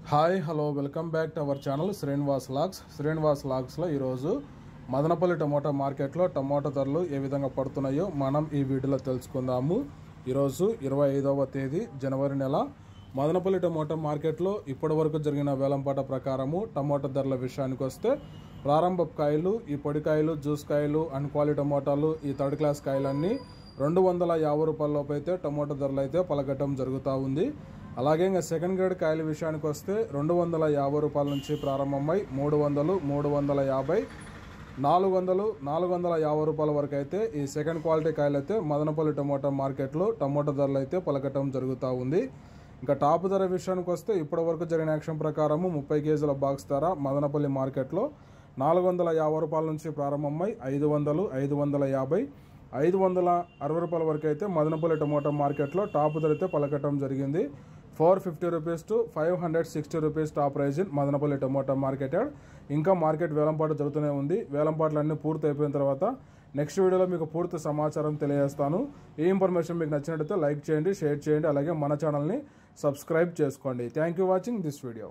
Hi hello welcome back to our channel Srinivas లాగ్స్లో ఈరోజు Madanapalle tomato మార్కెట్లో టమోటా ధరలు ఏ విధంగా పడుతున్నాయో మనం ఈ వీడియోలో తెలుసుకుందాము. ఈరోజు 25వ తేదీ జనవరి నెల మదనపల్లి టమోటా మార్కెట్లో ఇప్పటి వరకు జరిగిన వేలంపాట ప్రకారము టమోటా ధరల విషయానికి వస్తే ప్రారంభ కాయలు, ఈ పొడికాయలు, జ్యూస్ కాయలు, అండ్ క్వాలిటీ టమోటాలు, ఈ థర్డ్ క్లాస్ కాయలన్నీ 250 రూపాయల లోపు అయితే టమోటా ధరలు అయితే పలకటం జరుగుతూ ఉంది. అలాగే ఇంకా సెకండ్ గ్రేడ్ కాయల విషయానికి వస్తే 250 రూపాయల నుంచి ప్రారంభమై 300, 350, 400, 450 రూపాయల వరకు అయితే ఈ సెకండ్ క్వాలిటీ కాయలు అయితే మదనపల్లి టమోటా మార్కెట్లో టమోటా ధరలు అయితే పలకటం జరుగుతూ ఉంది. ఇంకా టాప్ ధర విషయానికి వస్తే ఇప్పటి వరకు జరిగిన యాక్షన్ ప్రకారము 30 కేజీల బాక్స్ ధర మదనపల్లి మార్కెట్లో 450 రూపాయల నుంచి ప్రారంభమై 500, 550, 560 రూపాయల వరకు అయితే మదనపల్లి టమోటా మార్కెట్లో టాప్ ధర అయితే పలకటం జరిగింది. 450 rupees to 560 rupees top prize in Madanapalle tomato market. ఇంకా మార్కెట్ వేలంపాట జరుగుతూనే ఉంది. వేలంపాట్లు అన్నీ పూర్తి అయిపోయిన తర్వాత నెక్స్ట్ వీడియోలో మీకు పూర్తి సమాచారం తెలియజేస్తాను. ఈ ఇన్ఫర్మేషన్ మీకు నచ్చినట్లయితే లైక్ చేయండి, షేర్ చేయండి, అలాగే మన ఛానల్ని సబ్స్క్రైబ్ చేసుకోండి. Thank you watching this video.